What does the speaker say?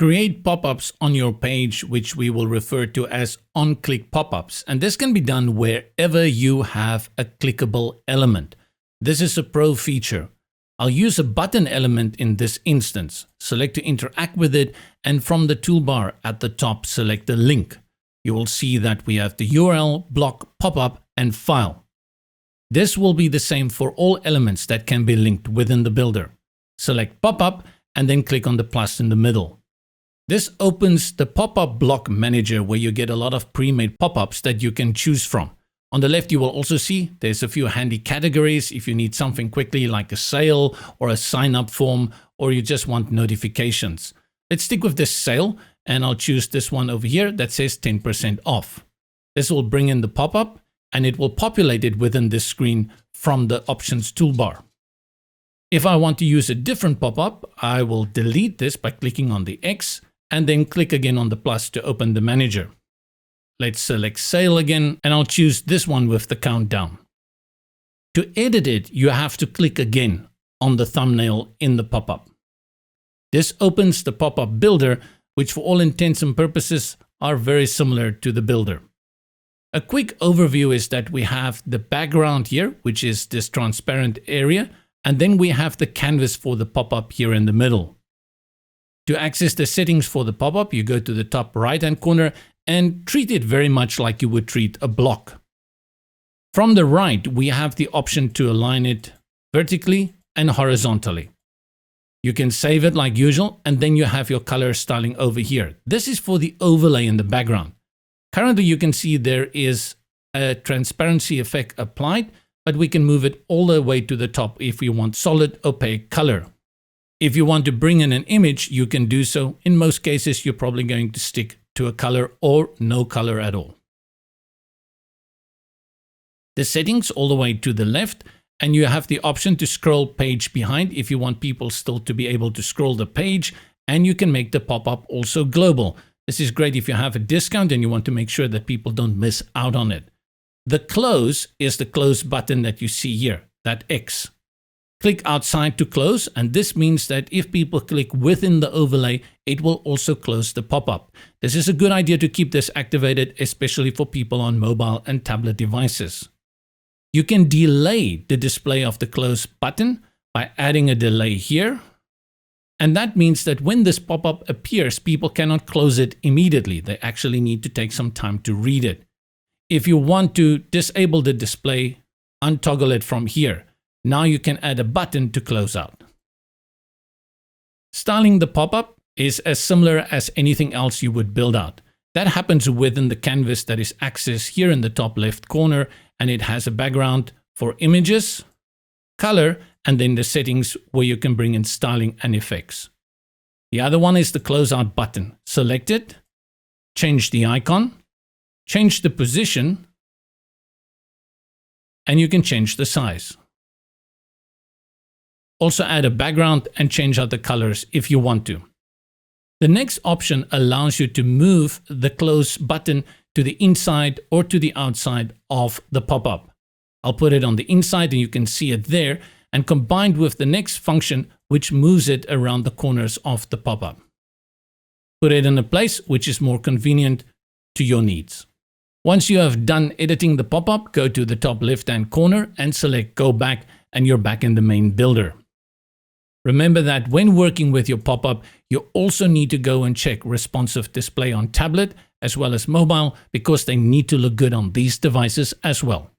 Create pop-ups on your page, which we will refer to as on-click pop-ups. And this can be done wherever you have a clickable element. This is a pro feature. I'll use a button element in this instance. Select to interact with it, and from the toolbar at the top, select the link. You will see that we have the URL, block, pop-up, and file. This will be the same for all elements that can be linked within the builder. Select pop-up and then click on the plus in the middle. This opens the pop-up block manager where you get a lot of pre-made pop-ups that you can choose from. On the left, you will also see there's a few handy categories if you need something quickly like a sale or a sign-up form, or you just want notifications. Let's stick with this sale, and I'll choose this one over here that says 10% off. This will bring in the pop-up, and it will populate it within this screen from the options toolbar. If I want to use a different pop-up, I will delete this by clicking on the X and then click again on the plus to open the manager. Let's select sale again, and I'll choose this one with the countdown. To edit it, you have to click again on the thumbnail in the pop-up. This opens the Popup Builder, which for all intents and purposes are very similar to the builder. A quick overview is that we have the background here, which is this transparent area, and then we have the canvas for the pop-up here in the middle. To access the settings for the pop-up, you go to the top right-hand corner and treat it very much like you would treat a block. From the right, we have the option to align it vertically and horizontally. You can save it like usual, and then you have your color styling over here. This is for the overlay in the background. Currently, you can see there is a transparency effect applied, but we can move it all the way to the top if we want solid opaque color. If you want to bring in an image, you can do so. In most cases, you're probably going to stick to a color or no color at all. The settings all the way to the left, and you have the option to scroll page behind if you want people still to be able to scroll the page, and you can make the pop-up also global. This is great if you have a discount and you want to make sure that people don't miss out on it. The close is the close button that you see here, that X. Click outside to close, and this means that if people click within the overlay, it will also close the pop-up. This is a good idea to keep this activated, especially for people on mobile and tablet devices. You can delay the display of the close button by adding a delay here. And that means that when this pop-up appears, people cannot close it immediately. They actually need to take some time to read it. If you want to disable the display, untoggle it from here. Now you can add a button to close out. Styling the pop-up is as similar as anything else you would build out. That happens within the canvas that is accessed here in the top left corner, and it has a background for images, color, and then the settings where you can bring in styling and effects. The other one is the closeout button. Select it, change the icon, change the position, and you can change the size. Also add a background and change out the colors if you want to. The next option allows you to move the close button to the inside or to the outside of the pop-up. I'll put it on the inside and you can see it there, and combined with the next function, which moves it around the corners of the pop-up. Put it in a place which is more convenient to your needs. Once you have done editing the pop-up, go to the top left-hand corner and select Go Back, and you're back in the main builder. Remember that when working with your pop-up, you also need to go and check responsive display on tablet as well as mobile, because they need to look good on these devices as well.